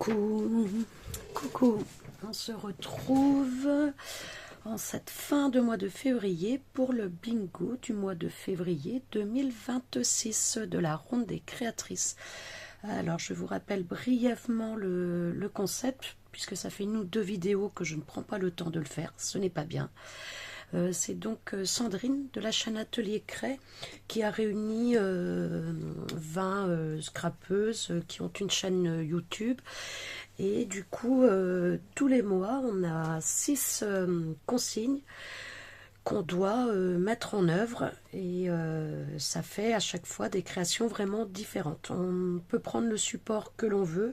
Coucou, coucou, on se retrouve en cette fin de mois de février pour le bingo du mois de février 2026 de la ronde des créatrices. Alors je vous rappelle brièvement le concept, puisque ça fait nous 2 vidéos que je ne prends pas le temps de le faire, ce n'est pas bien. C'est donc Sandrine de la chaîne Atelier Cray qui a réuni 20 scrapeuses qui ont une chaîne YouTube. Et du coup, tous les mois, on a 6 consignes qu'on doit mettre en œuvre. Et ça fait à chaque fois des créations vraiment différentes. On peut prendre le support que l'on veut.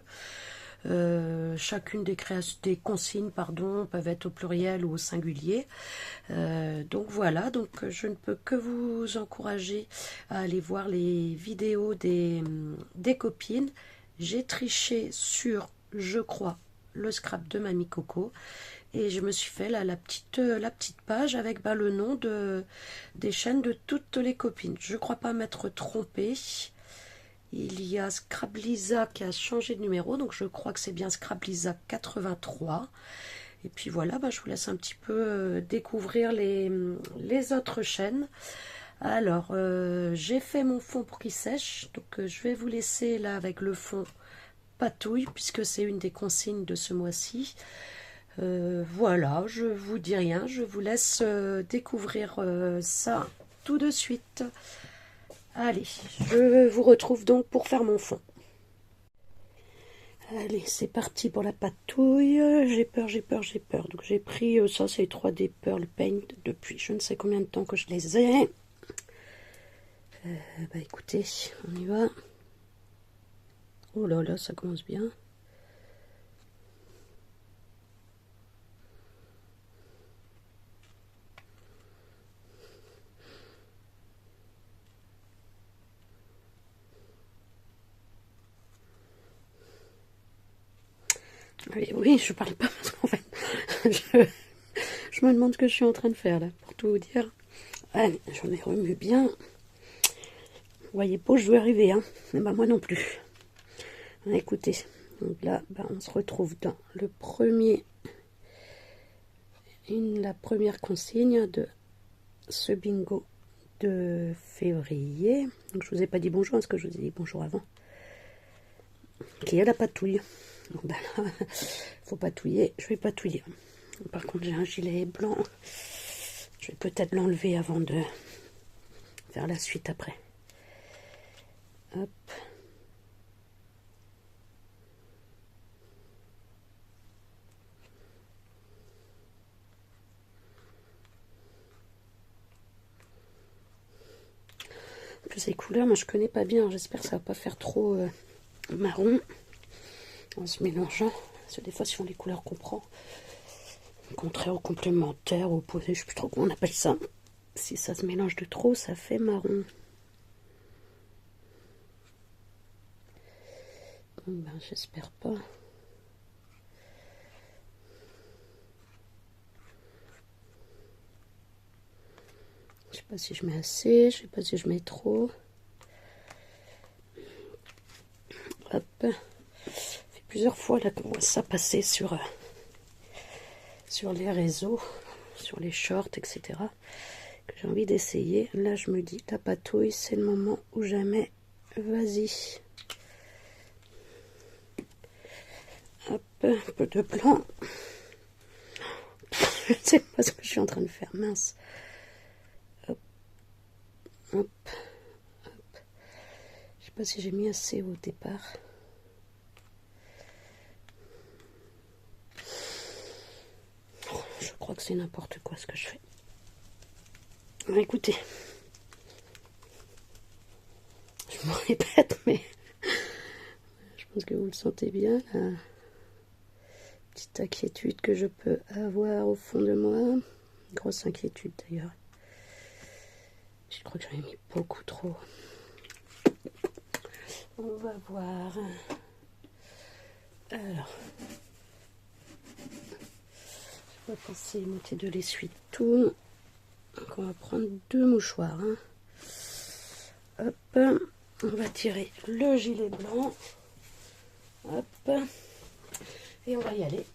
Chacune des consignes peuvent être au pluriel ou au singulier. Donc voilà, donc je ne peux que vous encourager à aller voir les vidéos des copines. J'ai triché sur, je crois, le scrap de Mamie Coco et je me suis fait là, la petite page avec le nom des chaînes de toutes les copines. Je ne crois pas m'être trompée. Il y a Scrablisa qui a changé de numéro, donc je crois que c'est bien Scrablisa 83. Et puis voilà, je vous laisse un petit peu découvrir les autres chaînes. Alors, j'ai fait mon fond pour qu'il sèche, donc je vais vous laisser là avec le fond patouille, puisque c'est une des consignes de ce mois-ci. Voilà, je vous dis rien, je vous laisse découvrir ça tout de suite. Allez, je vous retrouve donc pour faire mon fond. Allez, c'est parti pour la patouille. J'ai peur. Donc j'ai pris, ça c'est 3D Pearl Paint depuis je ne sais combien de temps que je les ai. Écoutez, on y va. Oh là là, ça commence bien. Oui, je parle pas parce qu'en fait, je me demande ce que je suis en train de faire là, pour tout vous dire. Allez, j'en ai remué bien. Vous voyez pas où je veux arriver, hein. Mais moi non plus. Écoutez, donc là, on se retrouve dans la première consigne de ce bingo de février. Donc je vous ai pas dit bonjour, parce que je vous ai dit bonjour avant. Qui est la patouille. Donc là, faut patouiller, je vais patouiller. Par contre, j'ai un gilet blanc. Je vais peut-être l'enlever avant de faire la suite après. Hop. En plus, ces couleurs, moi je connais pas bien. J'espère que ça va pas faire trop marron en se mélangeant. Parce que des fois, si on les couleurs qu'on prend, contraire ou complémentaire, ou opposé, je sais plus trop comment on appelle ça. Si ça se mélange de trop, ça fait marron. J'espère pas. Je sais pas si je mets assez, je sais pas si je mets trop. Hop. Ça fait plusieurs fois là qu'on voit ça passer sur les réseaux, sur les shorts, etc. Que j'ai envie d'essayer. Là, je me dis, la patouille, c'est le moment ou jamais. Vas-y. Hop, un peu de blanc. Je ne sais pas ce que je suis en train de faire, mince. Hop, hop, hop. Je sais pas si j'ai mis assez au départ. Je crois que c'est n'importe quoi ce que je fais. Écoutez, je me répète, mais je pense que vous le sentez bien, la petite inquiétude que je peux avoir au fond de moi. Grosse inquiétude d'ailleurs. Je crois que j'en ai mis beaucoup trop. On va voir. Alors, je vais passer monter de l'essuie-tout. Donc on va prendre 2 mouchoirs. Hop, on va tirer le gilet blanc. Hop, Et on va y aller.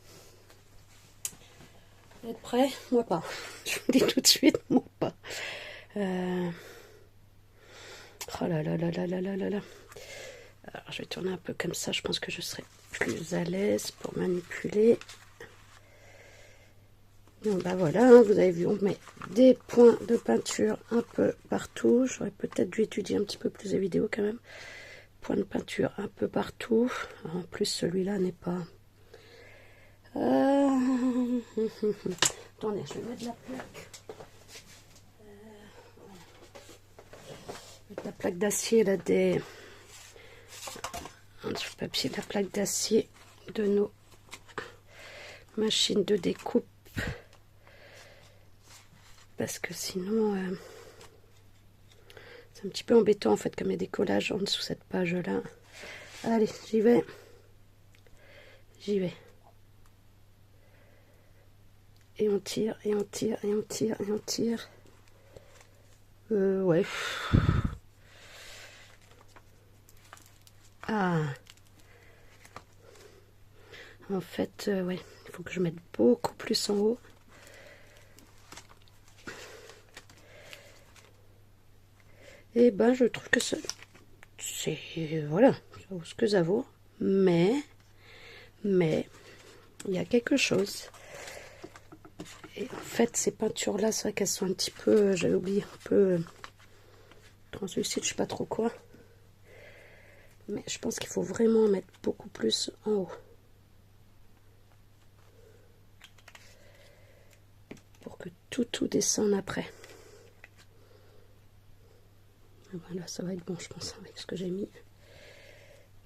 Vous êtes prêts? Moi pas. Je vous dis tout de suite, moi pas. Oh là là là là là là là là. Alors, je vais tourner un peu comme ça, je pense que je serai plus à l'aise pour manipuler. Donc bah voilà, hein, vous avez vu, on met des points de peinture un peu partout. J'aurais peut-être dû étudier un petit peu plus les vidéos quand même. Points de peinture un peu partout. En plus, celui-là n'est pas... Attendez, je vais mettre la plaque. La plaque d'acier, là, des... sur papier, la plaque d'acier de nos machines de découpe. Parce que sinon, c'est un petit peu embêtant en fait, comme il y a des collages en dessous cette page-là. Allez, j'y vais. J'y vais. Et on tire, et on tire, et on tire, et on tire. Ouais. Ah. En fait, ouais, il faut que je mette beaucoup plus en haut. Et ben, je trouve que c'est... Voilà, ça vaut ce que ça vaut. Mais, il y a quelque chose. Et en fait, ces peintures-là, c'est vrai qu'elles sont un petit peu, j'avais oublié, un peu translucides, je sais pas trop quoi. Mais je pense qu'il faut vraiment en mettre beaucoup plus en haut. Pour que tout descende après. Voilà, ça va être bon, je pense, avec ce que j'ai mis.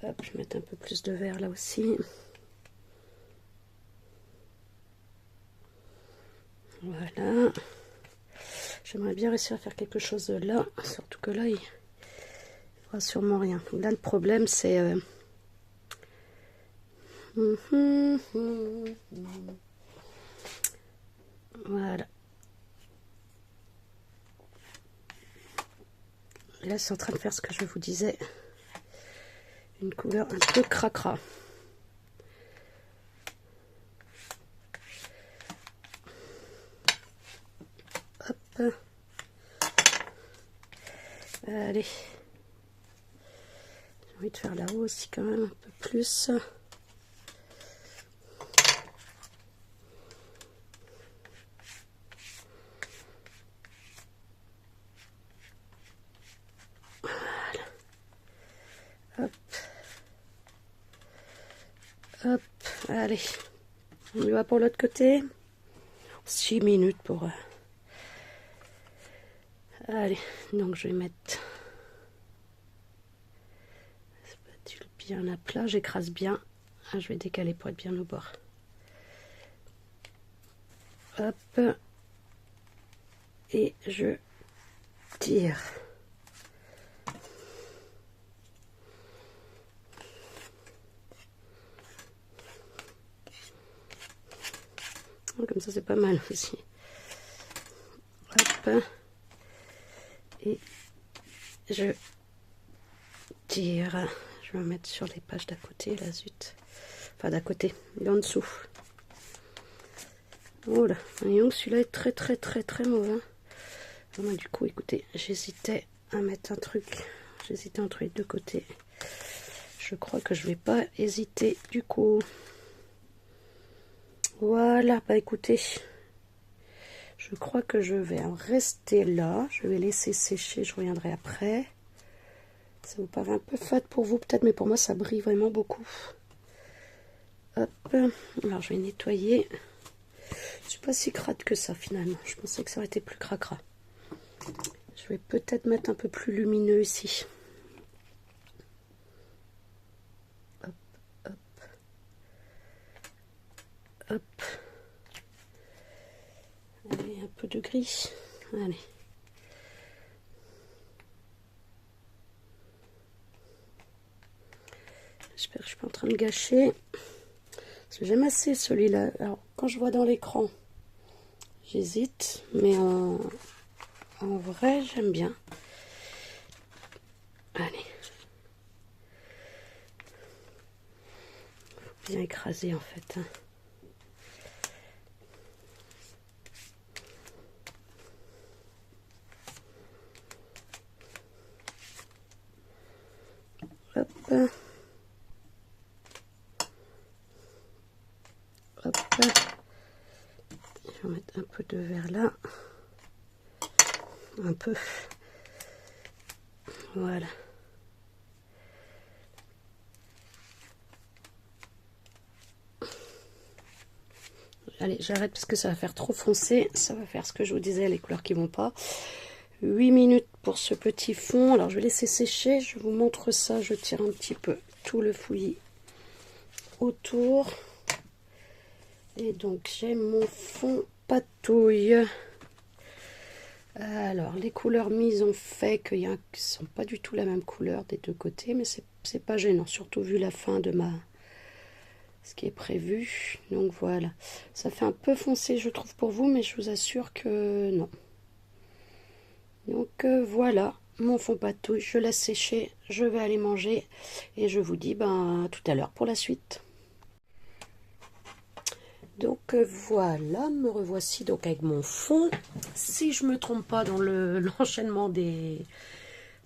Hop, je vais mettre un peu plus de vert là aussi. Voilà. J'aimerais bien réussir à faire quelque chose là, surtout que là, il n'y aura sûrement rien. Là, le problème, c'est... Voilà. Là, c'est en train de faire ce que je vous disais. Une couleur un peu cracra. Hop. Allez. J'ai envie de faire là-haut aussi quand même un peu plus. Voilà. Hop. Hop. Allez. On y va pour l'autre côté. 6 minutes pour... Allez, donc je vais mettre... Spatule bien à plat, j'écrase bien. Ah, je vais décaler pour être bien au bord. Hop. Et je tire. Comme ça, c'est pas mal aussi. Hop. Et je tire. Je vais me mettre sur les pages d'à côté, là, zut. Enfin, d'à côté, en dessous. Oh là, voyons, celui-là est très mauvais. Moi, du coup, écoutez, j'hésitais à mettre un truc. J'hésitais entre les deux côtés. Je crois que je vais pas hésiter, du coup. Voilà, bah écoutez, je crois que je vais en rester là. Je vais laisser sécher, je reviendrai après. Ça vous paraît un peu fade pour vous peut-être, mais pour moi ça brille vraiment beaucoup. Hop, alors je vais nettoyer. Je suis pas si crade que ça finalement. Je pensais que ça aurait été plus cracra. Je vais peut-être mettre un peu plus lumineux ici. Hop, hop, hop. Allez, un peu de gris. Allez. J'espère que je suis pas en train de gâcher. Parce que j'aime assez celui-là. Alors, quand je vois dans l'écran, j'hésite. Mais en vrai, j'aime bien. Allez. bien écrasé en fait. Hein. Hop. Hop. Je vais mettre un peu de verre là. Un peu. Voilà. Allez, j'arrête parce que ça va faire trop foncé. Ça va faire ce que je vous disais, les couleurs qui vont pas. 8 minutes pour ce petit fond. Alors, je vais laisser sécher. Je vous montre ça. Je tire un petit peu tout le fouillis autour. Et donc, j'ai mon fond patouille. Alors, les couleurs mises ont fait qu'il y a, qui ne sont pas du tout la même couleur des deux côtés. Mais c'est pas gênant, surtout vu la fin de ce qui est prévu. Donc voilà, ça fait un peu foncé je trouve pour vous, mais je vous assure que non. Donc voilà mon fond patouille, je laisse sécher, je vais aller manger et je vous dis ben tout à l'heure pour la suite. Donc voilà, me revoici donc avec mon fond. Si je me trompe pas dans l'enchaînement des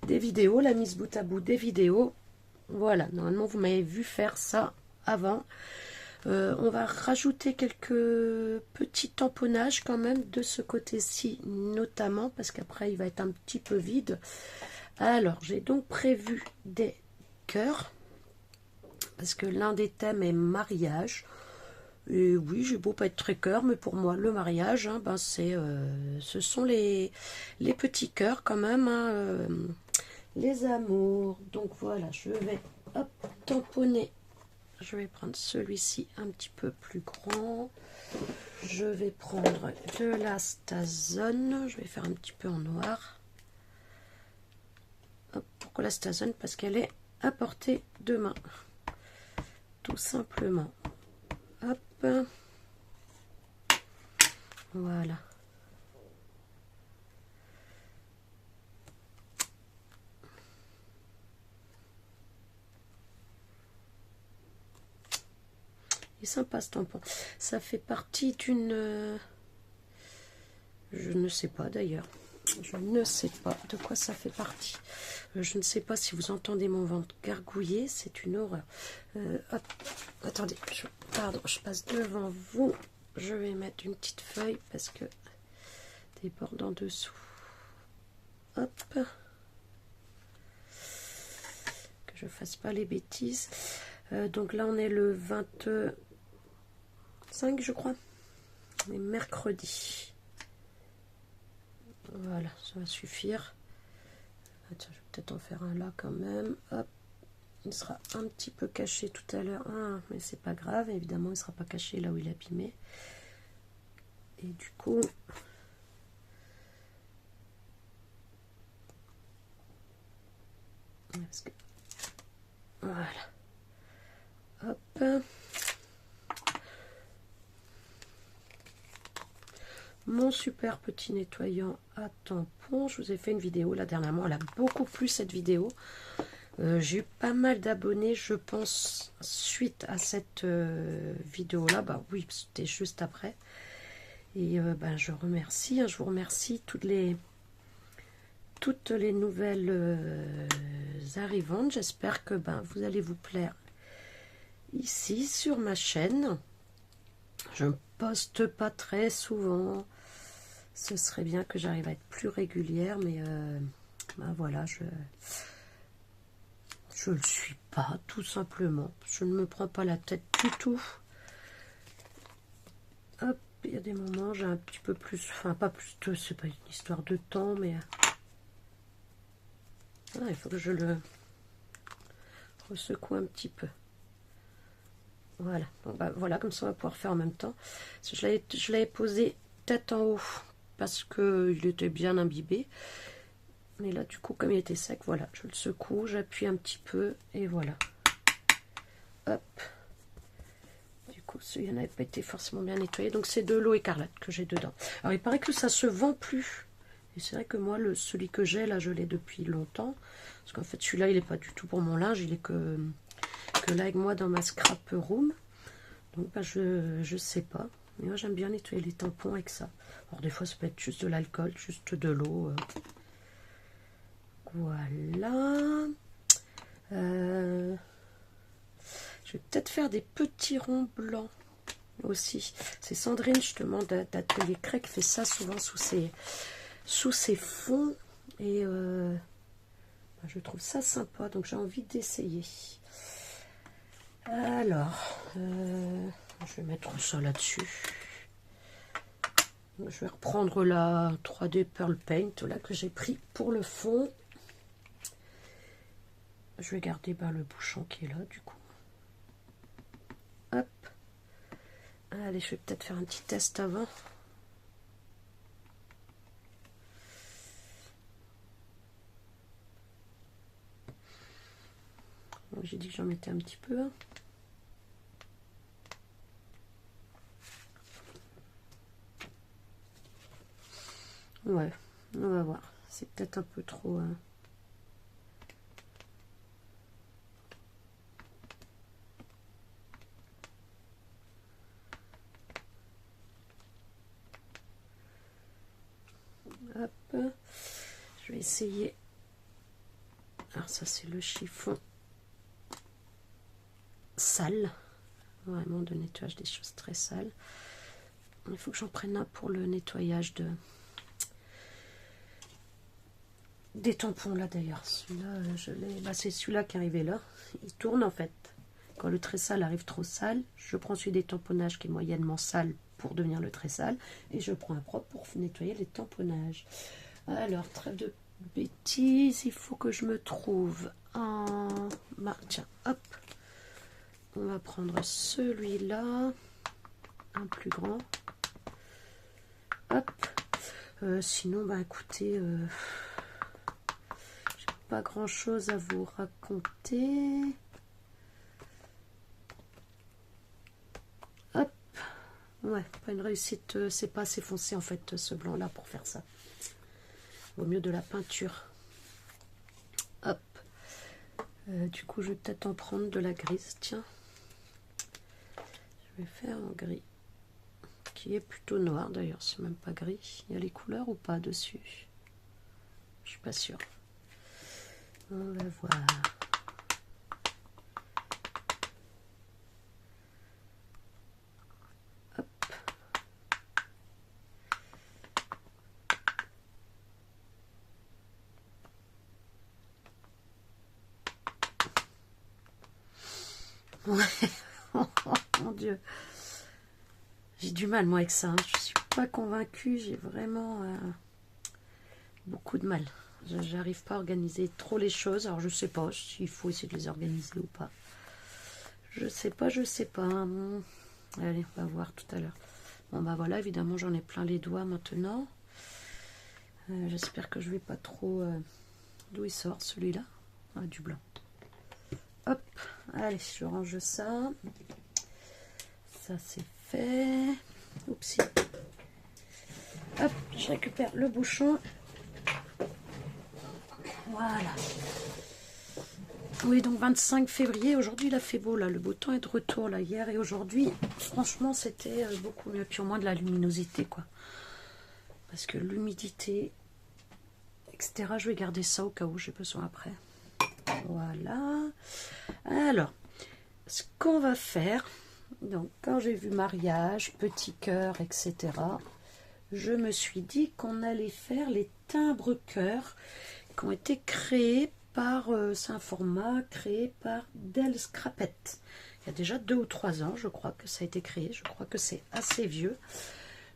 vidéos, la mise bout à bout des vidéos, voilà, normalement vous m'avez vu faire ça avant. On va rajouter quelques petits tamponnages quand même de ce côté-ci notamment, parce qu'après il va être un petit peu vide. Alors j'ai donc prévu des cœurs, parce que l'un des thèmes est mariage. Et oui, j'ai beau pas être très cœur, mais pour moi le mariage, hein, ben ce sont les petits cœurs quand même, hein, les amours. Donc voilà, je vais hop, tamponner. Je vais prendre celui-ci un petit peu plus grand. Je vais prendre de la Stazone. Je vais faire un petit peu en noir. Hop, pourquoi la Stazone? Parce qu'elle est à portée de main. Tout simplement. Hop. Voilà. Il est sympa ce tampon. Ça fait partie d'une... Je ne sais pas d'ailleurs. Je ne sais pas de quoi ça fait partie. Je ne sais pas si vous entendez mon ventre gargouiller. C'est une horreur. Hop. Attendez. Pardon, je passe devant vous. Je vais mettre une petite feuille parce que des bords en dessous. Hop. Que je fasse pas les bêtises. Donc là, on est le 25, je crois. On est mercredi. Voilà, ça va suffire. Attends, je vais peut-être en faire un là quand même. Hop. Il sera un petit peu caché tout à l'heure. Ah, mais c'est pas grave. Évidemment, il ne sera pas caché là où il est abîmé. Et du coup... Parce que... Voilà. Hop. Mon super petit nettoyant à tampon. Je vous ai fait une vidéo là dernièrement. Elle a beaucoup plu cette vidéo. J'ai eu pas mal d'abonnés, je pense, suite à cette vidéo là. Bah oui, c'était juste après. Et ben, je remercie, hein, je vous remercie toutes les nouvelles arrivantes. J'espère que ben, vous allez vous plaire ici sur ma chaîne. Je ne poste pas très souvent. Ce serait bien que j'arrive à être plus régulière, mais ben voilà, je le suis pas, tout simplement. Je ne me prends pas la tête du tout. Hop, il y a des moments, j'ai un petit peu plus, enfin pas plus de, c'est pas une histoire de temps, mais il faut que je le ressecoue un petit peu. Voilà, bon, bah, voilà, comme ça on va pouvoir faire en même temps. Je l'avais posé tête en haut parce qu'il était bien imbibé. Mais là, du coup, comme il était sec, voilà, je le secoue, j'appuie un petit peu et voilà. Hop. Du coup, celui-là n'avait pas été forcément bien nettoyé. Donc, c'est de l'eau écarlate que j'ai dedans. Alors, il paraît que ça se vend plus. Et c'est vrai que moi, celui que j'ai, là, je l'ai depuis longtemps. Parce qu'en fait, celui-là, il n'est pas du tout pour mon linge. Il est que là avec moi dans ma scrap room. Donc bah, je sais pas. Mais moi j'aime bien nettoyer les tampons avec ça. Alors des fois ça peut être juste de l'alcool, juste de l'eau. Voilà. Je vais peut-être faire des petits ronds blancs aussi. C'est Sandrine justement d'Atelier Craie qui fait ça souvent sous ses fonds. Et je trouve ça sympa. Donc j'ai envie d'essayer. Alors, je vais mettre ça là-dessus. Je vais reprendre la 3D Pearl Paint là que j'ai pris pour le fond. Je vais garder le bouchon qui est là du coup. Hop. Allez, je vais peut-être faire un petit test avant. J'ai dit que j'en mettais un petit peu. Ouais, on va voir. C'est peut-être un peu trop... Hop. Je vais essayer. Alors ça, c'est le chiffon sale. Vraiment de nettoyage des choses très sales. Il faut que j'en prenne un pour le nettoyage des tampons là d'ailleurs. Celui-là, je l'ai. C'est celui-là qui est arrivé là. Il tourne en fait. Quand le très sale arrive trop sale, je prends celui des tamponnages qui est moyennement sale pour devenir le très sale. Et je prends un propre pour nettoyer les tamponnages. Alors, trêve de bêtises, il faut que je me trouve un... tiens, hop. On va prendre celui-là. Un plus grand. Hop. Sinon, écoutez, j'ai pas grand chose à vous raconter. Hop. Ouais, pas une réussite, c'est pas assez foncé en fait ce blanc là pour faire ça. Vaut mieux de la peinture. Hop. Du coup, je vais peut-être en prendre de la grise, tiens. Je vais faire en gris. Qui est plutôt noir d'ailleurs, c'est même pas gris. Il y a les couleurs ou pas dessus? Je suis pas sûre. On va voir. Hop. Ouais. Oh, mon Dieu. J'ai du mal moi avec ça. Je suis pas convaincue. J'ai vraiment beaucoup de mal. J'arrive pas à organiser trop les choses. Alors je sais pas s'il faut essayer de les organiser ou pas. Je sais pas, je sais pas. Allez, on va voir tout à l'heure. Bon voilà, évidemment j'en ai plein les doigts maintenant. J'espère que je vais pas trop... D'où il sort celui-là? Ah, du blanc. Hop, allez, je range ça. Ça c'est fait. Oupsie. Hop, je récupère le bouchon. Voilà. Oui, donc 25 février. Aujourd'hui, il a fait beau, là. Le beau temps est de retour, là, hier et aujourd'hui. Franchement, c'était beaucoup mieux. Puis au moins de la luminosité, quoi. Parce que l'humidité, etc., je vais garder ça au cas où j'ai besoin après. Voilà. Alors, ce qu'on va faire... Donc, quand j'ai vu mariage, petit cœur, etc., je me suis dit qu'on allait faire les timbres cœurs qui ont été créés par, c'est un format créé par Del Scrapette. Il y a déjà 2 ou 3 ans, je crois que ça a été créé. Je crois que c'est assez vieux.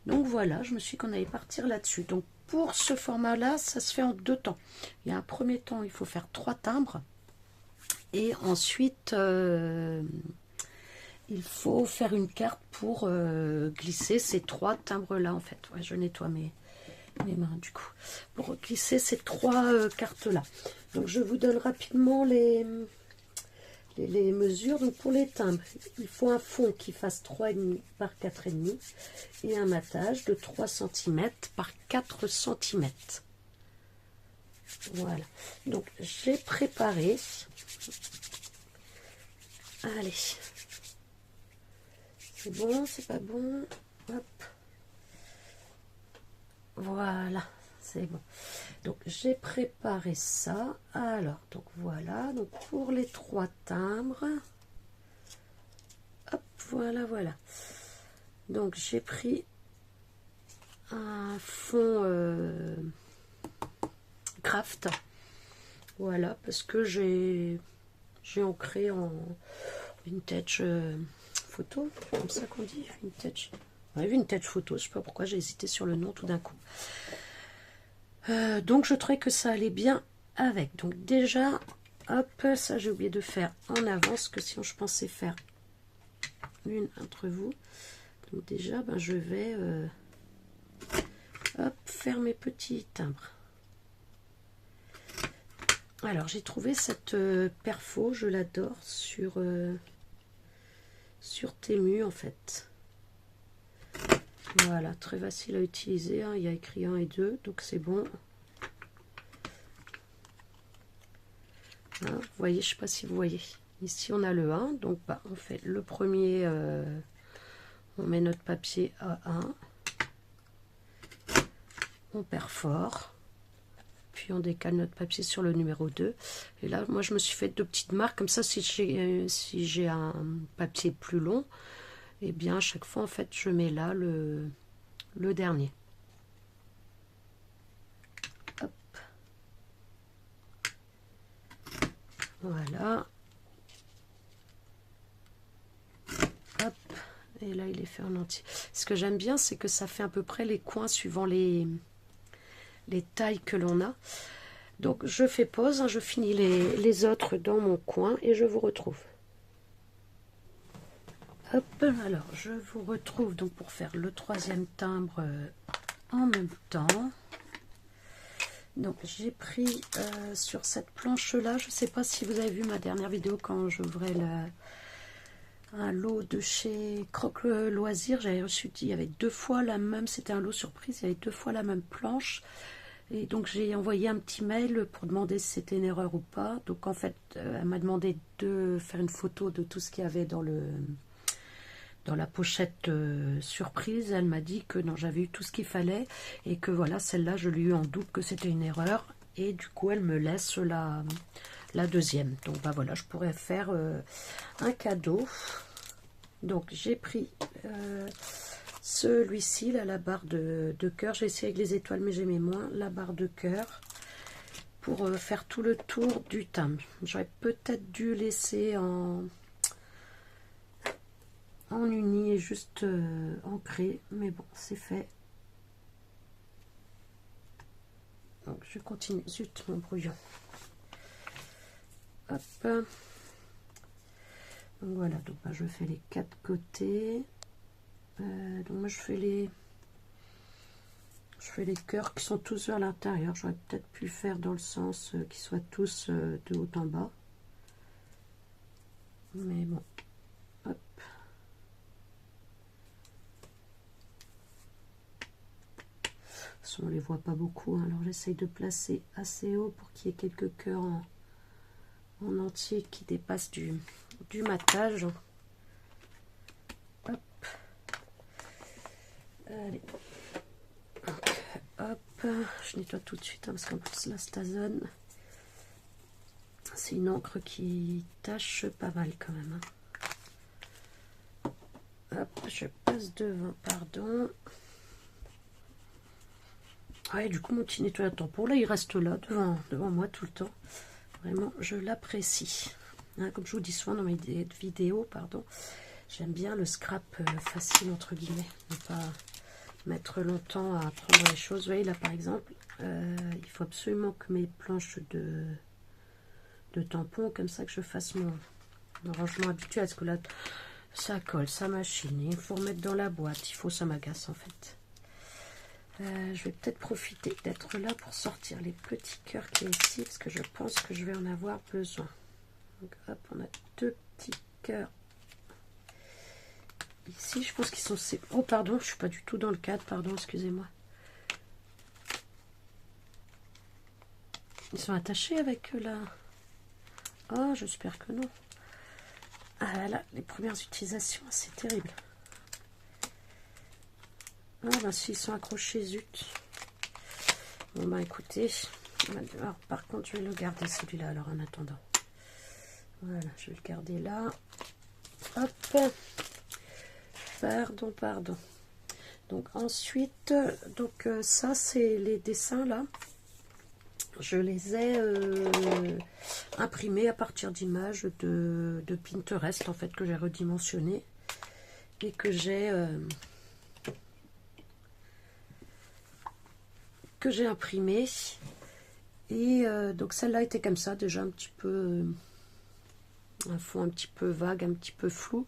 Donc voilà, je me suis dit qu'on allait partir là-dessus. Donc pour ce format-là, ça se fait en 2 temps. Il y a un premier temps, il faut faire 3 timbres. Et ensuite... il faut faire une carte pour glisser ces 3 timbres-là, en fait. Ouais, je nettoie mes mains, du coup. Pour glisser ces 3 cartes-là. Donc, je vous donne rapidement les mesures. Donc, pour les timbres, il faut un fond qui fasse 3,5 par 4,5 et un matage de 3 cm par 4 cm. Voilà. Donc, j'ai préparé... Allez... C'est bon, c'est pas bon. Hop. Voilà, c'est bon. Donc j'ai préparé ça. Alors, donc voilà. Donc pour les 3 timbres. Hop, voilà, voilà. Donc j'ai pris un fond craft. Voilà, parce que j'ai ancré en vintage photo, comme ça qu'on dit, vintage. Ouais, vintage photo, je sais pas pourquoi j'ai hésité sur le nom tout d'un coup. Donc je trouvais que ça allait bien avec. Donc déjà, hop, ça j'ai oublié de faire en avance, que sinon je pensais faire une entre vous. Donc déjà, ben, je vais hop, faire mes petits timbres. Alors j'ai trouvé cette perfo, je l'adore, sur Temu en fait. Voilà, très facile à utiliser, hein. Il y a écrit 1 et 2, donc c'est bon. Hein, vous voyez, je ne sais pas si vous voyez. Ici on a le 1, donc bah, on fait le premier, on met notre papier A1, on perfore. Puis on décale notre papier sur le numéro 2. Et là, moi, je me suis fait 2 petites marques. Comme ça, si j'ai un papier plus long, et bien, à chaque fois, en fait, je mets là le dernier. Hop. Voilà. Hop. Et là, il est fait en entier. Ce que j'aime bien, c'est que ça fait à peu près les coins suivant les tailles que l'on a. Donc je fais pause, hein, je finis les autres dans mon coin et je vous retrouve. Hop, alors je vous retrouve donc pour faire le 3e timbre en même temps. Donc j'ai pris sur cette planche là, je ne sais pas si vous avez vu ma dernière vidéo quand j'ouvrais un lot de chez Croque Loisirs. J'avais reçu, il y avait 2 fois la même, c'était un lot surprise, il y avait 2 fois la même planche. Et donc j'ai envoyé un petit mail pour demander si c'était une erreur ou pas. Donc en fait, elle m'a demandé de faire une photo de tout ce qu'il y avait dans la pochette surprise. Elle m'a dit que non, j'avais eu tout ce qu'il fallait et que voilà, celle-là, je lui ai eu en doute que c'était une erreur. Et du coup, elle me laisse la deuxième. Donc bah voilà, je pourrais faire un cadeau. Donc j'ai pris celui-ci, là, la barre de cœur. J'ai essayé avec les étoiles, mais j'aimais moins la barre de cœur pour faire tout le tour du timbre. J'aurais peut-être dû laisser en uni et juste ancré, mais bon, c'est fait. Donc je continue. Zut, mon brouillon. Hop. Donc voilà, donc bah, je fais les 4 côtés. Donc moi je fais les cœurs qui sont tous vers l'intérieur. J'aurais peut-être pu faire dans le sens qu'ils soient tous de haut en bas, mais bon. Hop. De toute façon on les voit pas beaucoup, hein. Alors j'essaye de placer assez haut pour qu'il y ait quelques cœurs en entier qui dépassent du matage. Hop. Allez. Donc, hop, je nettoie tout de suite, hein, parce qu'en plus la Stazone, c'est une encre qui tache pas mal quand même, hein. Hop, je passe devant, pardon. Ouais, du coup mon petit nettoyage tampon là, il reste là devant moi tout le temps. Vraiment, je l'apprécie, hein, comme je vous dis souvent dans mes vidéos, pardon. J'aime bien le scrap facile entre guillemets, ne pas mettre longtemps à prendre les choses. Vous voyez là par exemple, il faut absolument que mes planches de tampons, comme ça que je fasse mon rangement habituel, parce que là ça colle, ça machine, il faut remettre dans la boîte, ça m'agace en fait. Je vais peut-être profiter d'être là pour sortir les petits cœurs qui est ici, parce que je pense que je vais en avoir besoin. Donc hop, on a 2 petits cœurs ici, je pense qu'ils sont... Oh pardon, je suis pas du tout dans le cadre, pardon, excusez-moi. Ils sont attachés avec la... Oh, j'espère que non. Ah là, les premières utilisations, c'est terrible. Ah ben s'ils sont accrochés, zut. Bon ben écoutez, alors, par contre je vais le garder celui-là alors en attendant. Voilà, je vais le garder là. Hop. Pardon. Donc ensuite, donc ça c'est les dessins là. Je les ai imprimés à partir d'images de Pinterest en fait que j'ai redimensionné et que j'ai imprimé. Et donc celle-là était comme ça, déjà un petit peu un fond un petit peu vague, un petit peu flou.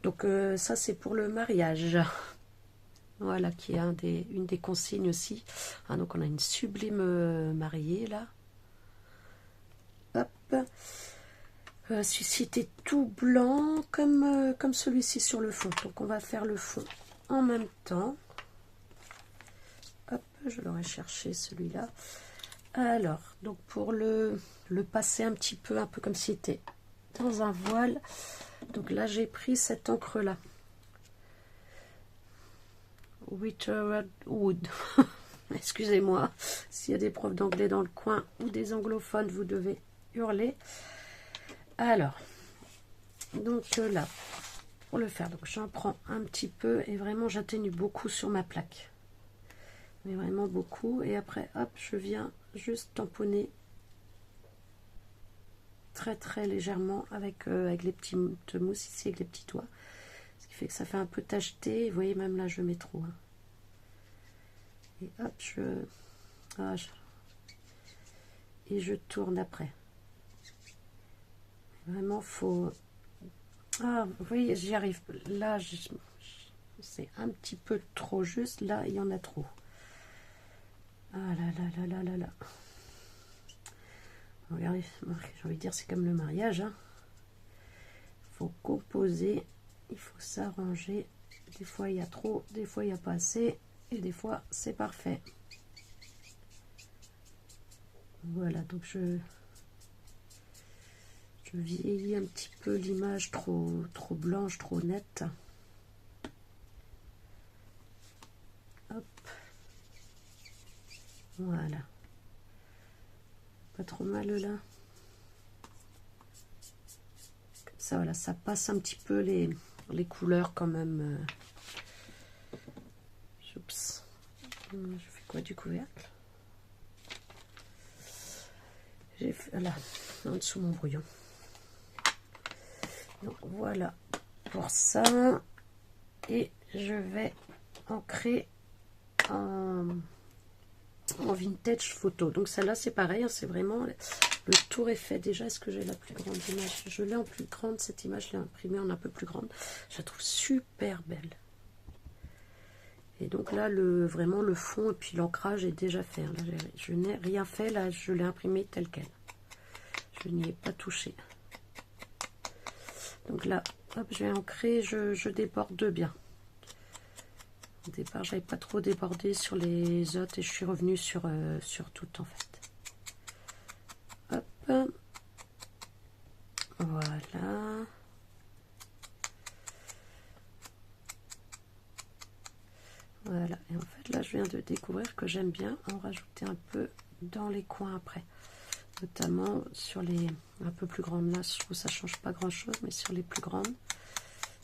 Donc ça c'est pour le mariage. Voilà, qui est une des consignes aussi. Ah, donc on a une sublime mariée là. Hop. Celui-ci était tout blanc comme celui-ci sur le fond. Donc on va faire le fond en même temps. Hop, je l'aurais cherché celui-là. Alors, donc pour le passer un peu comme si c'était dans un voile. Donc là j'ai pris cette encre là. Witherwood. Excusez-moi, s'il y a des profs d'anglais dans le coin ou des anglophones, vous devez hurler. Alors, donc là, pour le faire, donc j'en prends un petit peu et vraiment j'atténue beaucoup sur ma plaque. Mais vraiment beaucoup. Et après, hop, je viens juste tamponner très légèrement avec les petites mousses ici, avec les petits doigts. Ce qui fait que ça fait un peu tacheté. Vous voyez, même là, je mets trop. Hein. Et hop, et je tourne après. Vraiment, faut... Ah, vous voyez, j'y arrive. Là, c'est un petit peu trop juste. Là, il y en a trop. Ah là. Regardez, j'ai envie de dire, c'est comme le mariage. Hein. Faut composer, il faut s'arranger. Des fois, il y a trop, des fois, il n'y a pas assez. Et des fois, c'est parfait. Voilà, donc je vieillis un petit peu l'image trop blanche, trop nette. Hop. Voilà. Pas trop mal là. Comme ça, voilà, ça passe un petit peu les couleurs quand même. Oups. Je fais quoi du couvercle? J'ai fait là, en dessous mon brouillon. Donc voilà pour ça. Et je vais ancrer en vintage photo. Donc celle-là c'est pareil, hein, c'est vraiment le tour est fait. Déjà, est-ce que j'ai la plus grande image? Je l'ai en plus grande, cette image, je l'ai imprimée en un peu plus grande. Je la trouve super belle. Et donc là, vraiment le fond et puis l'ancrage est déjà fait. Là, je n'ai rien fait, là je l'ai imprimé tel quel. Je n'y ai pas touché. Donc là, hop, je vais ancrer, je déborde bien. Au départ, j'avais pas trop débordé sur les autres et je suis revenue sur toutes en fait. Hop. Voilà. Voilà. Et en fait, là, je viens de découvrir que j'aime bien en rajouter un peu dans les coins après. Notamment sur les un peu plus grandes. Là, je trouve que ça change pas grand chose, mais sur les plus grandes,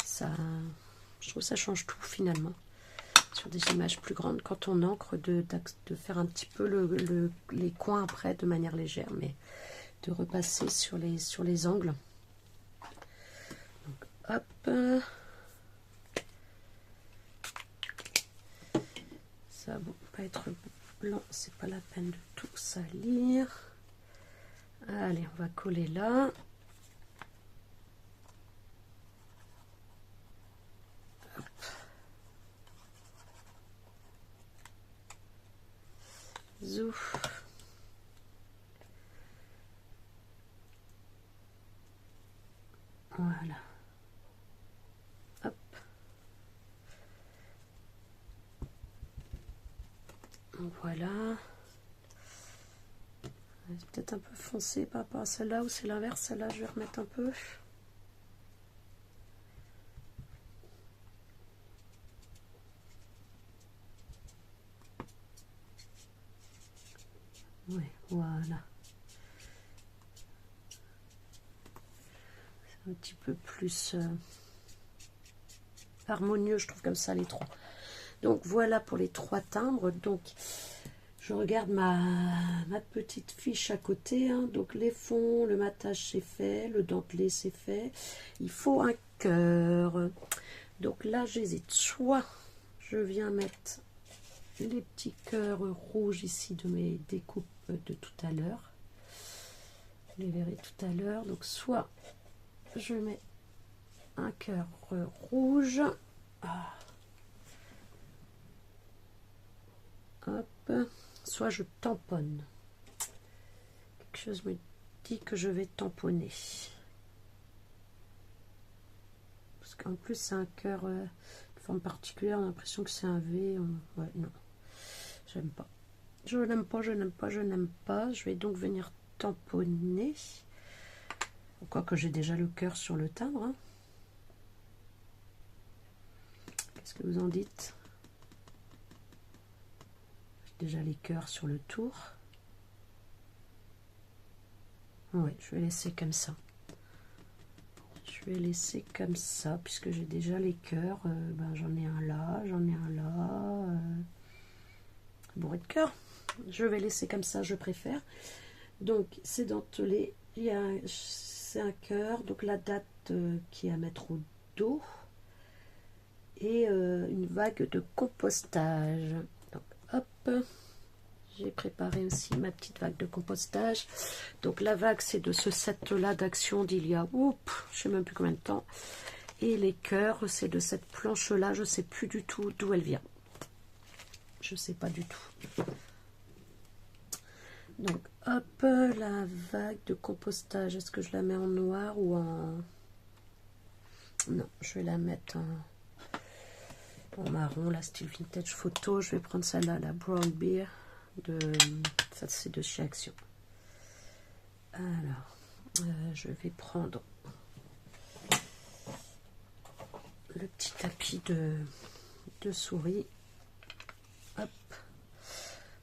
je trouve que ça change tout finalement. Sur des images plus grandes, quand on encre, de faire un petit peu les coins après de manière légère, mais de repasser sur les angles. Donc, hop. Ça va pas être blanc, c'est pas la peine de tout salir. Allez, on va coller là. Hop. Zouf. Voilà. Hop. Voilà. C'est peut-être un peu foncé par rapport à celle-là, ou c'est l'inverse. Celle-là, je vais remettre un peu. Ouais, voilà. C'est un petit peu plus harmonieux, je trouve, comme ça, les trois. Donc, voilà pour les trois timbres. Donc, je regarde ma petite fiche à côté. Hein. Donc, les fonds, le matage, c'est fait. Le dentelé, c'est fait. Il faut un cœur. Donc, là, j'hésite. Soit je viens mettre les petits cœurs rouges ici de mes découpes de tout à l'heure. Vous les verrez tout à l'heure. Donc, soit je mets un cœur rouge. Ah. Hop. Soit je tamponne. Quelque chose me dit que je vais tamponner. Parce qu'en plus, c'est un cœur de forme particulière. On a l'impression que c'est un V. Ouais, non. J'aime pas. Je n'aime pas, je n'aime pas, je n'aime pas. Je vais donc venir tamponner. Quoique j'ai déjà le cœur sur le timbre. Hein. Qu'est-ce que vous en dites? J'ai déjà les cœurs sur le tour. Oui, je vais laisser comme ça. Je vais laisser comme ça, puisque j'ai déjà les cœurs. Ben, j'en ai un là, j'en ai un là. Bourré de cœur. Je vais laisser comme ça, je préfère. Donc, c'est dentelé. C'est un cœur. Donc, la date qui est à mettre au dos. Et une vague de compostage. Donc, hop. J'ai préparé aussi ma petite vague de compostage. Donc la vague, c'est de ce set-là d'action d'il y a, je ne sais même plus combien de temps. Et les cœurs, c'est de cette planche-là. Je ne sais plus du tout d'où elle vient. Je ne sais pas du tout. Donc hop, la vague de compostage. Est-ce que je la mets en noir ou en... Non, je vais la mettre en marron, la style vintage photo. Je vais prendre celle-là, la Brown Beer. Ça c'est de chez Action. Alors je vais prendre le petit tapis de souris. Hop.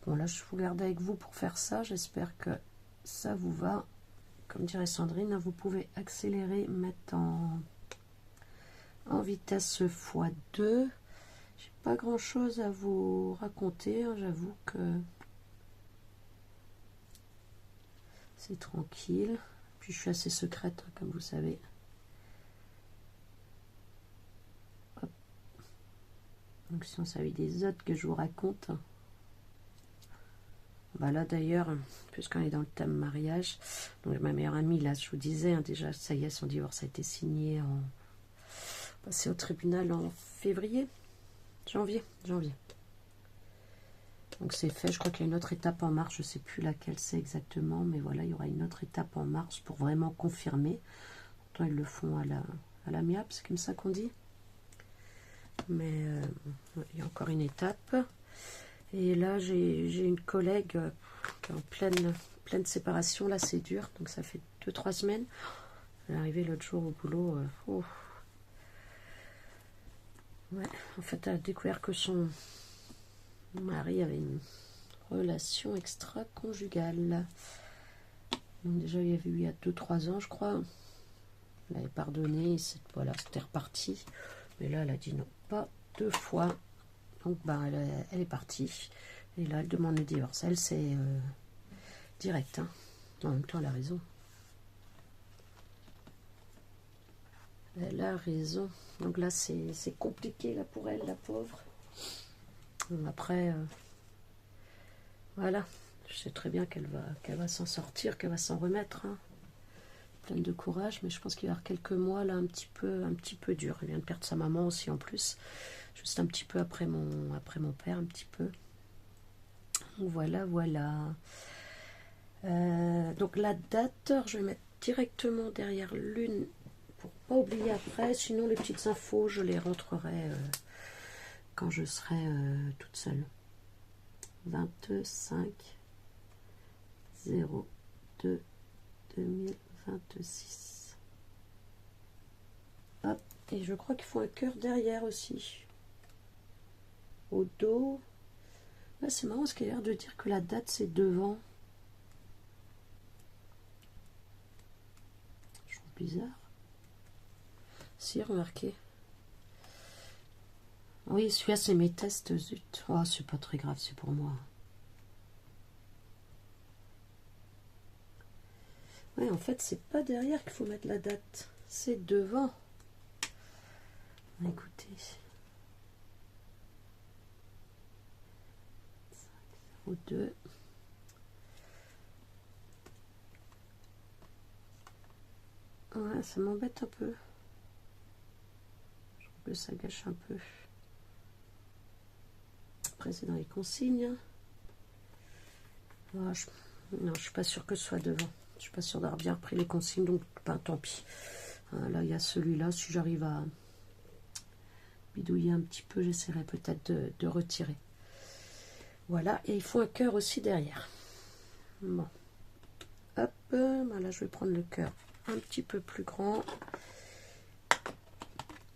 Bon là je vous garde avec vous pour faire ça. J'espère que ça vous va. Comme dirait Sandrine, vous pouvez accélérer, mettre en vitesse x2. J'ai pas grand chose à vous raconter, hein, j'avoue que c'est tranquille. Puis je suis assez secrète, comme vous savez. Hop. Donc si on savait des autres que je vous raconte. Bah là d'ailleurs, puisqu'on est dans le thème mariage, donc ma meilleure amie, là je vous disais, hein, déjà ça y est, son divorce a été signé, passé au tribunal en février, janvier. Donc c'est fait, je crois qu'il y a une autre étape en marche, je ne sais plus laquelle c'est exactement, mais voilà, il y aura une autre étape en marche pour vraiment confirmer. Pourtant ils le font à l'amiable, c'est comme ça qu'on dit. Mais il y a encore une étape. Et là j'ai une collègue qui est en pleine séparation, là c'est dur, donc ça fait 2-3 semaines. Elle est arrivée l'autre jour au boulot. Ouais, en fait elle a découvert que son mari avait une relation extra-conjugale. Donc déjà il y avait eu il y a 2-3 ans je crois. Elle avait pardonné, voilà, c'était reparti. Mais là elle a dit non, pas 2 fois. Donc elle est partie. Et là elle demande le divorce. Elle c'est direct. Hein. En même temps elle a raison. Elle a raison. Donc là c'est compliqué là pour elle, la pauvre. Après, voilà, je sais très bien qu'elle va s'en sortir, qu'elle va s'en remettre, hein. Pleine de courage, mais je pense qu'il y a quelques mois là un petit peu dur. Elle vient de perdre sa maman aussi en plus, juste un petit peu après mon père, un petit peu. Donc voilà. Donc la date, je vais mettre directement derrière l'une pour pas oublier après. Sinon les petites infos, je les rentrerai quand je serai toute seule. 25/02/2026. Hop, et je crois qu'il faut un cœur derrière aussi. Au dos. Là, c'est marrant parce qu'il a l'air de dire que la date c'est devant. bizarre. Si, remarquez. Oui, celui-là, c'est mes tests, zut. Oh, c'est pas très grave, c'est pour moi. Oui, en fait, c'est pas derrière qu'il faut mettre la date. C'est devant. Écoutez. 502. Ouais, ça m'embête un peu. Je trouve que ça gâche un peu. Après, c'est dans les consignes. Non, je suis pas sûre que ce soit devant. Je suis pas sûre d'avoir bien repris les consignes, donc ben, tant pis. Là, il y a celui-là. Si j'arrive à bidouiller un petit peu, j'essaierai peut-être de retirer. Voilà, et il faut un cœur aussi derrière. Bon. Hop, là, je vais prendre le cœur un petit peu plus grand.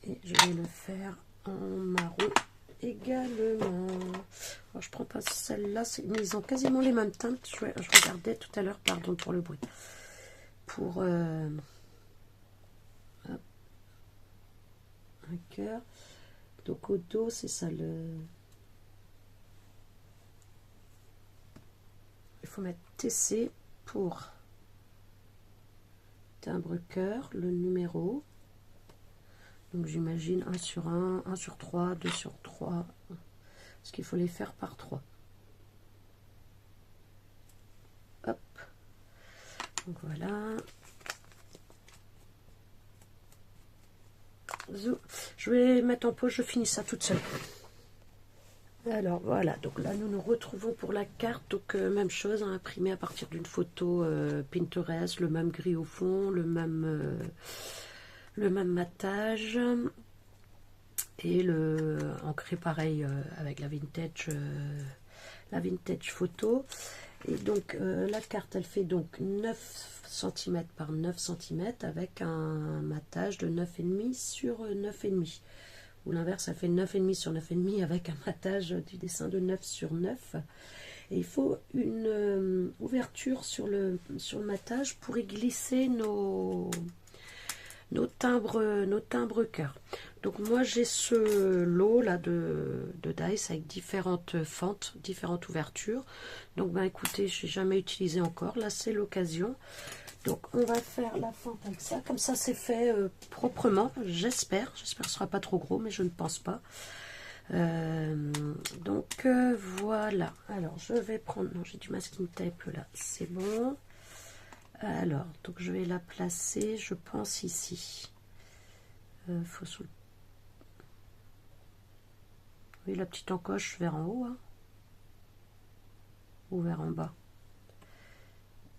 Et je vais le faire en marron également. Alors, je prends pas celle-là, mais ils ont quasiment les mêmes teintes. Je regardais tout à l'heure, pardon pour le bruit. Pour un cœur. Donc au dos, c'est ça le. Il faut mettre TC pour timbre cœur, le numéro. Donc j'imagine 1 sur 1, 1 sur 3, 2 sur 3. Parce qu'il faut les faire par 3. Hop. Donc voilà. Je vais mettre en pause, je finis ça toute seule. Alors voilà, donc là nous nous retrouvons pour la carte. Donc même chose, hein, imprimée à partir d'une photo Pinterest, le même gris au fond, le même matage. Et le ancré pareil avec la vintage photo. Et donc la carte elle fait donc 9 cm par 9 cm avec un matage de 9,5 sur 9,5. Ou l'inverse, elle fait 9,5 sur 9,5 avec un matage du dessin de 9 sur 9. Et il faut une ouverture sur le matage pour y glisser nos timbres cœur. Donc moi j'ai ce lot là de dice avec différentes fentes, différentes ouvertures. Donc ben écoutez, je n'ai jamais utilisé encore, là c'est l'occasion. Donc on va faire la fente avec ça, comme ça c'est fait proprement, j'espère que ce ne sera pas trop gros, mais je ne pense pas. Voilà, alors je vais prendre, non j'ai du masking tape là, c'est bon. Alors, donc je vais la placer, je pense ici. Faut sous... Oui, la petite encoche vers en haut, hein, ou vers en bas.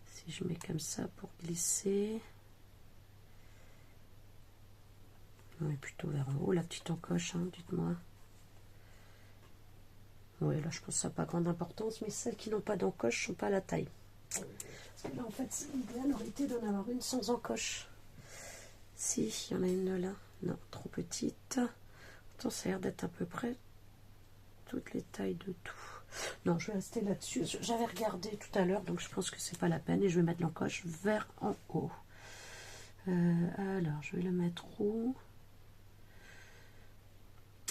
Si je mets comme ça pour glisser. Oui, plutôt vers en haut, la petite encoche, hein, dites-moi. Oui, là je pense que ça n'a pas grande importance, mais celles qui n'ont pas d'encoche ne sont pas à la taille. Parce que là, en fait, l'idéal aurait été d'en avoir une sans encoche. Si, il y en a une là. Non, trop petite. Attends, ça a l'air d'être à peu près toutes les tailles de tout. Non, je vais rester là-dessus. J'avais regardé tout à l'heure, donc je pense que c'est pas la peine. Et je vais mettre l'encoche vers en haut. Alors, je vais le mettre où?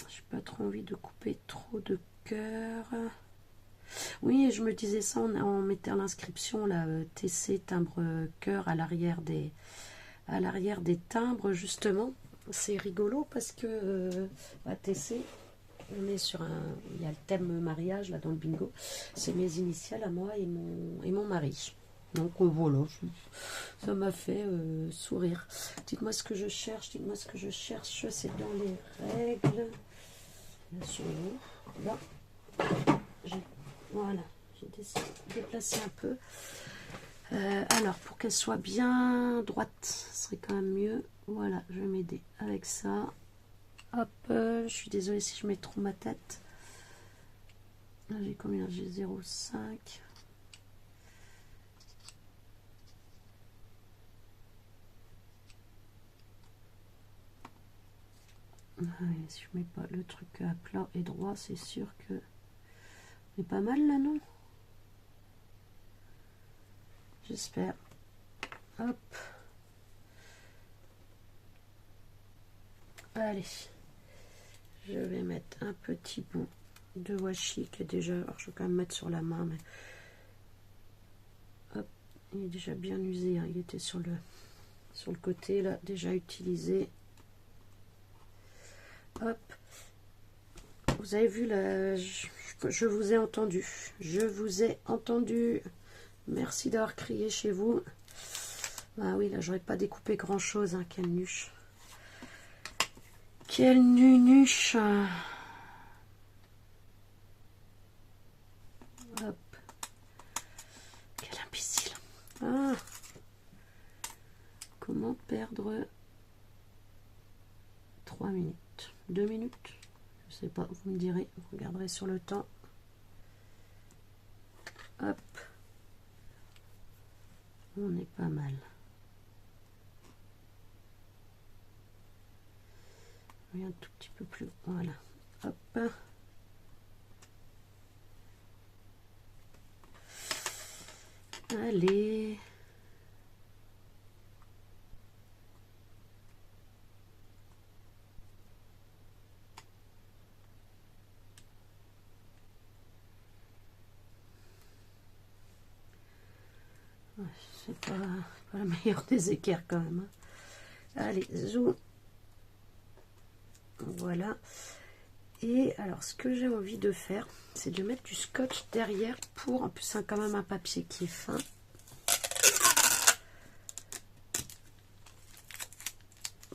J'ai pas trop envie de couper trop de cœur. Oui, je me disais ça, on mettait l'inscription là, TC timbre cœur à l'arrière des timbres, justement. C'est rigolo parce que à TC, on est sur il y a le thème mariage là dans le bingo. C'est mes initiales à moi et mon mari. Donc voilà, ça m'a fait sourire. Dites-moi ce que je cherche, c'est dans les règles. Là, sur le haut. Là, voilà, j'ai déplacé un peu. Alors, pour qu'elle soit bien droite, ce serait quand même mieux. Voilà, je vais m'aider avec ça. Hop, je suis désolée si je mets trop ma tête. Là, j'ai combien? J'ai 0,5. Si je mets pas le truc à plat et droit, c'est sûr que c'est pas mal là, non? J'espère. Hop. Allez, je vais mettre un petit bout de washi qui est déjà, alors je vais quand même mettre sur la main, mais hop, il est déjà bien usé, hein. Il était sur le côté là, déjà utilisé. Hop, vous avez vu là, je vous ai entendu, merci d'avoir crié chez vous. Ah oui, là j'aurais pas découpé grand chose, hein. Quelle nuche, quelle nunuche. Hop, quel imbécile. Ah, comment perdre 3 minutes, 2 minutes, je sais pas, vous me direz, vous regarderez sur le temps. Hop, on est pas mal. Un tout petit peu plus, voilà. Hop. Allez. C'est pas la meilleure des équerres quand même, hein. Allez, zoom. Voilà. Et alors, ce que j'ai envie de faire, c'est de mettre du scotch derrière pour, en plus c'est quand même un papier qui est fin.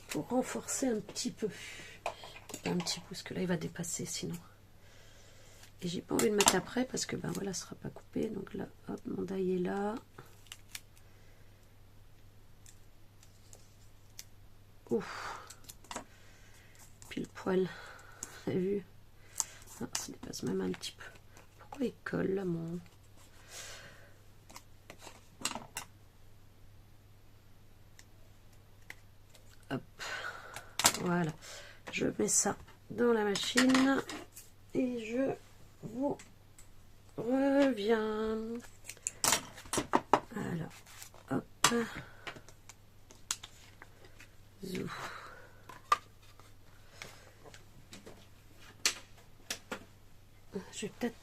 Pour renforcer un petit peu. Un petit peu, parce que là il va dépasser sinon. Et j'ai pas envie de mettre après parce que ben voilà, ce sera pas coupé. Donc là, hop, mon die est là. Ouf. Pile poil. Vous avez vu? Ah, ça dépasse même un petit peu. Pourquoi il colle là mon... Hop. Voilà. Je mets ça dans la machine et je vous reviens. Alors, hop. Zou.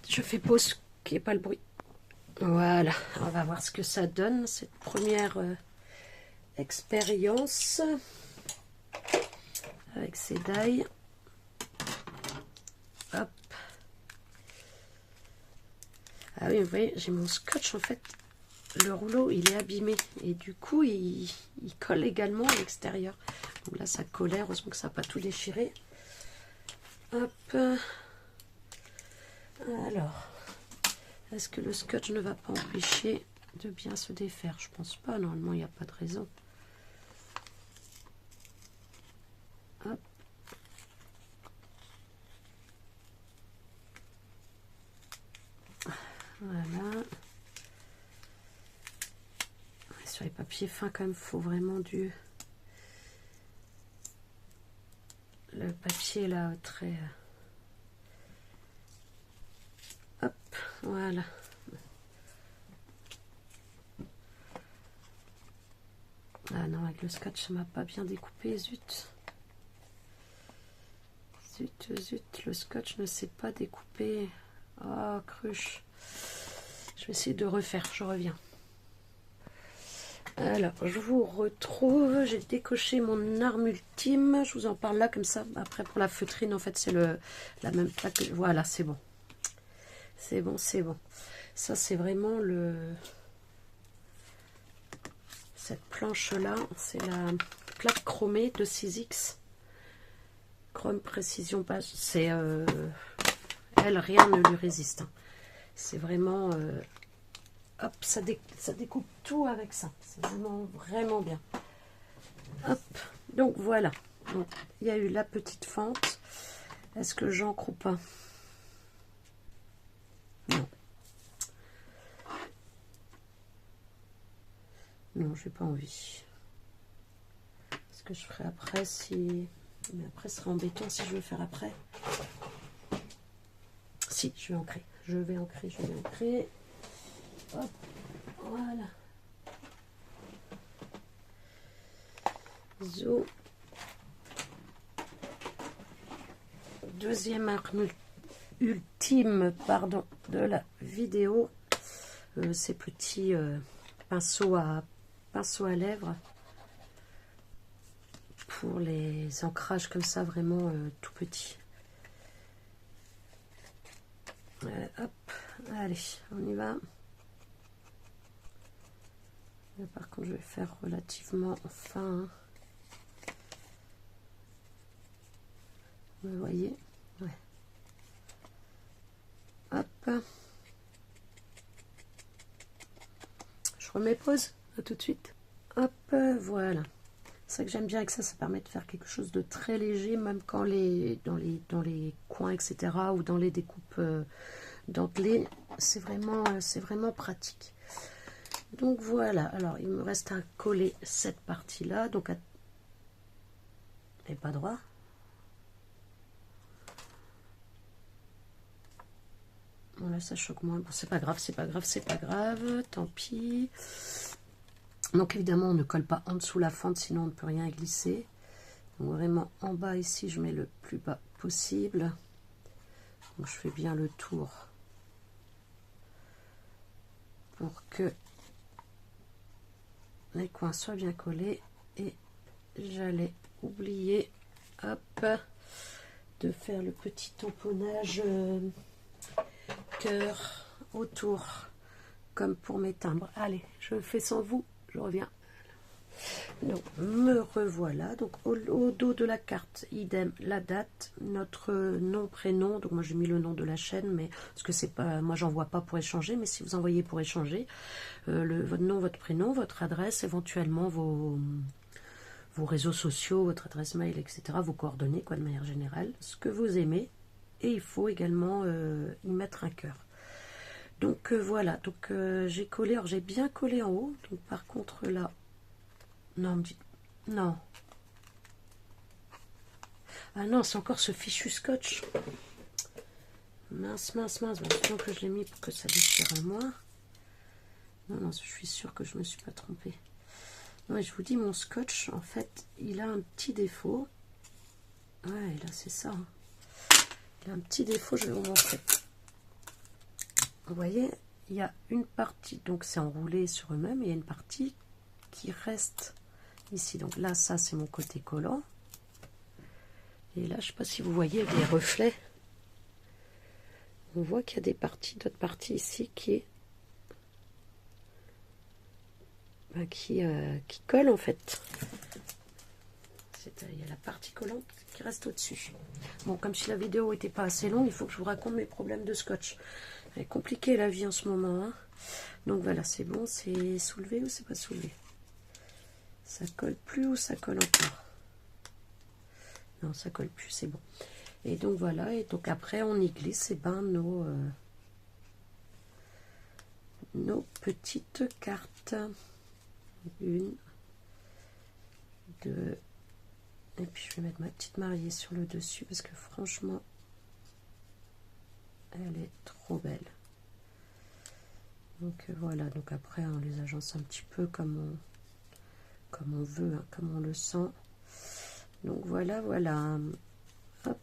Je fais pause qu'il n'y ait pas le bruit. Voilà, on va voir ce que ça donne, cette première expérience avec ces die. Hop. Ah oui, vous voyez, j'ai mon scotch, en fait, le rouleau, il est abîmé. Et du coup, il colle également à l'extérieur. Donc là, ça collait, heureusement que ça n'a pas tout déchiré. Hop. Alors, est-ce que le scotch ne va pas empêcher de bien se défaire? Je pense pas, normalement, il n'y a pas de raison. Hop. Voilà. Sur les papiers fins, quand même, il faut vraiment le papier là, très... Hop, voilà. Ah non, avec le scotch, ça m'a pas bien découpé, zut. Zut, le scotch ne s'est pas découpé. Oh, cruche. Je vais essayer de refaire, je reviens. Alors, je vous retrouve. J'ai décoché mon arme ultime. Je vous en parle là, comme ça. Après, pour la feutrine, en fait, c'est la même plaque. Voilà, c'est bon. C'est bon, c'est bon. Ça, c'est vraiment cette planche-là. C'est la plaque chromée de 6X. Chrome Précision Page. C'est... elle, rien ne lui résiste. Hein. C'est vraiment... hop, ça découpe tout avec ça. C'est vraiment bien. Hop, donc voilà. Donc, il y a eu la petite fente. Est-ce que j'encre ou pas? Non. Non, j'ai pas envie. Ce que je ferai après, si... Mais après, ce sera embêtant si je veux faire après. Si, je vais ancrer. Je vais ancrer. Hop, voilà. Zo. deuxième arme ultime, pardon, de la vidéo. Ces petits pinceaux à lèvres pour les ancrages comme ça, vraiment tout petits. Hop, allez, on y va. Là, par contre, je vais faire relativement fin. Vous voyez, ouais. Hop. Je remets pause, à tout de suite. Hop, voilà. C'est ça que j'aime bien avec ça, ça permet de faire quelque chose de très léger, même quand dans les coins, etc., ou dans les découpes dentelées, c'est vraiment pratique. Donc voilà, alors il me reste à coller cette partie-là, donc et pas droit. Voilà, ça choque moins. Bon, c'est pas grave, tant pis. Donc évidemment, on ne colle pas en dessous la fente, sinon on ne peut rien glisser. Donc vraiment en bas ici, je mets le plus bas possible. Donc je fais bien le tour pour que les coins soient bien collés. Et j'allais oublier, hop, de faire le petit tamponnage cœur autour, comme pour mes timbres. Allez, je le fais sans vous. Je reviens. Donc, me revoilà. Donc, au dos de la carte, idem, la date, notre nom, prénom. Donc, moi, j'ai mis le nom de la chaîne, mais parce que c'est pas, moi, j'envoie pas pour échanger, mais si vous envoyez pour échanger, votre nom, votre prénom, votre adresse, éventuellement vos réseaux sociaux, votre adresse mail, etc., vos coordonnées, quoi, de manière générale, ce que vous aimez. Et il faut également y mettre un cœur. Donc voilà, donc j'ai collé, alors j'ai bien collé en haut, donc par contre là, non, me dites, non. Ah non, c'est encore ce fichu scotch. Mince, donc je l'ai mis pour que ça déchire moins. Non, je suis sûre que je me suis pas trompée. Ouais, je vous dis, mon scotch, en fait, il a un petit défaut. Ouais, là, c'est ça. Il a un petit défaut, je vais vous montrer. Vous voyez, il y a une partie, donc c'est enroulé sur eux-mêmes, et il y a une partie qui reste ici. Donc là, ça, c'est mon côté collant. Et là, je ne sais pas si vous voyez des reflets. On voit qu'il y a des parties, d'autres parties ici qui collent en fait. Il y a la partie collante qui reste au-dessus. Bon, comme si la vidéo n'était pas assez longue, il faut que je vous raconte mes problèmes de scotch. C'est compliqué la vie en ce moment. Hein. Donc voilà, c'est bon, c'est soulevé ou c'est pas soulevé? Ça colle plus ou ça colle encore? Non, ça colle plus, c'est bon. Et donc voilà, et donc après on y glisse nos petites cartes. Une, deux, et puis je vais mettre ma petite mariée sur le dessus parce que franchement elle est trop belle. Donc voilà, donc après on les agence un petit peu comme on veut, hein, comme on le sent. Donc voilà, hop.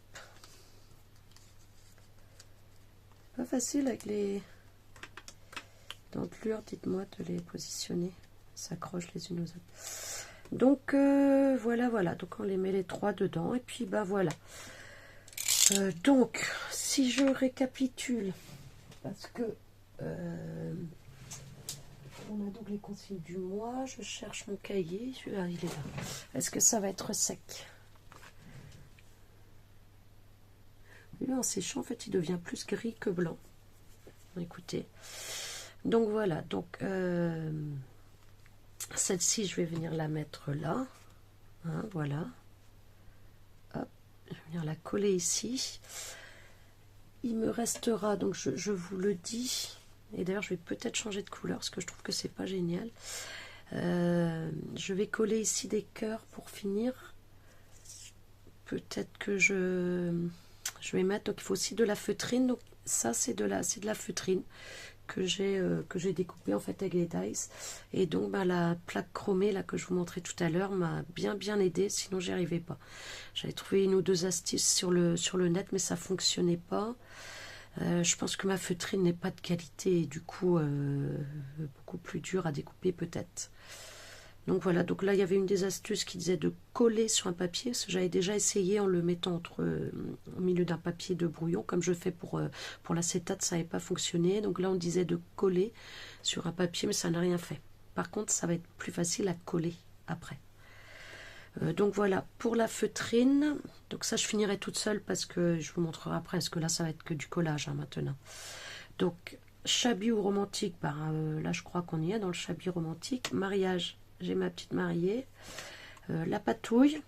Pas facile avec les dentelures, dites-moi de les positionner, s'accrochent les unes aux autres. Donc voilà, donc on les met les trois dedans et puis bah voilà. Donc si je récapitule, parce que on a donc les consignes du mois, je cherche mon cahier, il est là. Est-ce que ça va être sec? Lui en séchant en fait il devient plus gris que blanc. Écoutez, donc voilà, donc celle-ci je vais venir la mettre là, hein, voilà. Hop, je vais venir la coller ici. Il me restera, donc je vous le dis, et d'ailleurs je vais peut-être changer de couleur parce que je trouve que c'est pas génial. Je vais coller ici des cœurs pour finir. Peut-être que je vais mettre, donc il faut aussi de la feutrine, donc ça c'est de la feutrine que j'ai découpé en fait avec les dies. Et donc la plaque chromée là que je vous montrais tout à l'heure m'a bien aidé, sinon j'y arrivais pas. J'avais trouvé une ou deux astuces sur le net, mais ça fonctionnait pas. Je pense que ma feutrine n'est pas de qualité et du coup beaucoup plus dur à découper peut-être. Donc voilà, donc là il y avait une des astuces qui disait de coller sur un papier, parce que j'avais déjà essayé en le mettant au milieu d'un papier de brouillon, comme je fais pour l'acétate, ça n'avait pas fonctionné. Donc là on disait de coller sur un papier, mais ça n'a rien fait. Par contre ça va être plus facile à coller après. Donc voilà, pour la feutrine, donc ça je finirai toute seule parce que je vous montrerai après, parce que là ça va être que du collage maintenant. Donc chablis ou romantique, là je crois qu'on y est dans le chablis romantique. Mariage, j'ai ma petite mariée. La patouille,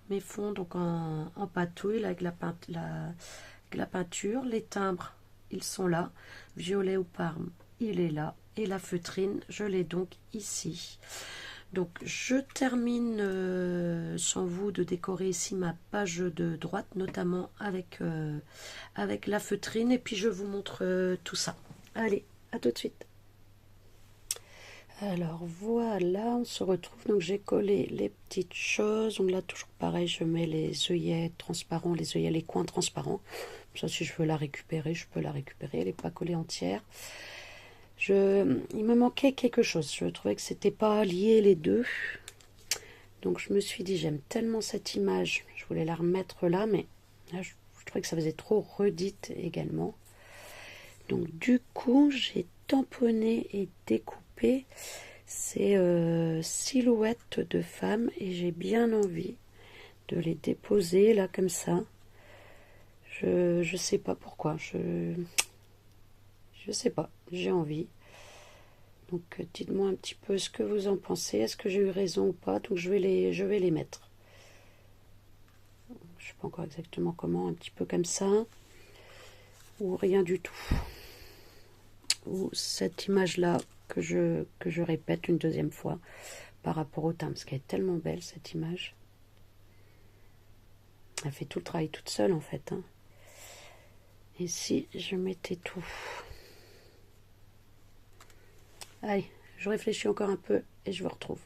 mes fonds donc en patouille là, avec la peinture. Les timbres, ils sont là. Violet ou parme, il est là. Et la feutrine, je l'ai donc ici. Donc je termine sans vous de décorer ici ma page de droite, notamment avec la feutrine, et puis je vous montre tout ça. Allez, à tout de suite. Alors voilà, on se retrouve, donc j'ai collé les petites choses, donc là toujours pareil, je mets les œillets transparents, les coins transparents, ça si je veux la récupérer, je peux la récupérer, elle n'est pas collée entière. Il me manquait quelque chose, je trouvais que c'était pas lié les deux, donc je me suis dit j'aime tellement cette image, je voulais la remettre là, mais là je trouvais que ça faisait trop redite également. Donc du coup j'ai tamponné et découpé ces silhouettes de femmes et j'ai bien envie de les déposer là comme ça. Je sais pas pourquoi, je sais pas, j'ai envie. Donc dites-moi un petit peu ce que vous en pensez, est-ce que j'ai eu raison ou pas. Donc je vais les mettre. Je sais pas encore exactement comment, un petit peu comme ça ou rien du tout. Ou cette image là que je répète une deuxième fois par rapport au timbre, parce qu'elle est tellement belle cette image. Elle fait tout le travail toute seule en fait, hein. Et si je mettais tout. Allez, je réfléchis encore un peu et je vous retrouve.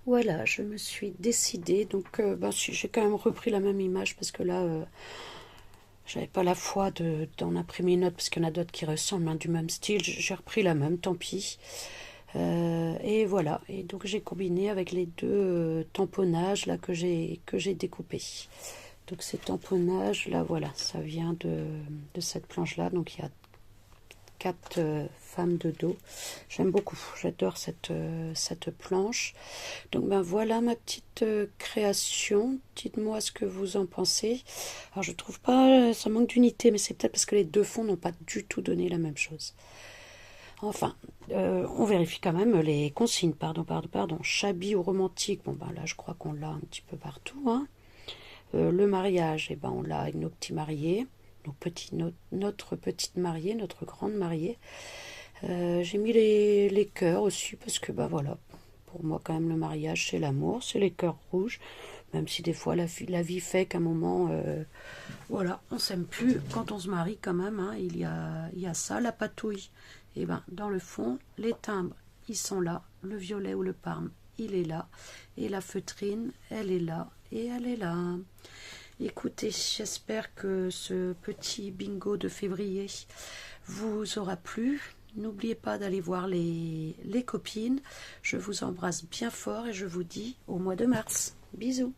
Voilà, je me suis décidée, donc si, j'ai quand même repris la même image parce que là j'avais pas la foi d'en imprimer une autre parce qu'il y en a d'autres qui ressemblent, hein, du même style. J'ai repris la même, tant pis. Et voilà, et donc j'ai combiné avec les deux tamponnages là que j'ai découpés. Donc ces tamponnages là, voilà, ça vient de cette planche là. Donc il y a 4 femmes de dos. J'aime beaucoup, j'adore cette planche. Donc voilà ma petite création. Dites-moi ce que vous en pensez. Alors je trouve pas, ça manque d'unité, mais c'est peut-être parce que les deux fonds n'ont pas du tout donné la même chose. Enfin, on vérifie quand même les consignes. Pardon. Chablis ou romantique, bon là je crois qu'on l'a un petit peu partout, hein. Le mariage, on l'a avec nos petits mariés, notre petite mariée, notre grande mariée. J'ai mis les cœurs aussi parce que voilà, pour moi quand même le mariage c'est l'amour, c'est les cœurs rouges, même si des fois la vie fait qu'à un moment voilà, on s'aime plus quand on se marie quand même, hein. Il y a ça, la patouille, et dans le fond les timbres ils sont là, le violet ou le parme il est là, et la feutrine elle est là et elle est là. Écoutez, j'espère que ce petit bingo de février vous aura plu. N'oubliez pas d'aller voir les copines. Je vous embrasse bien fort et je vous dis au mois de mars. Bisous.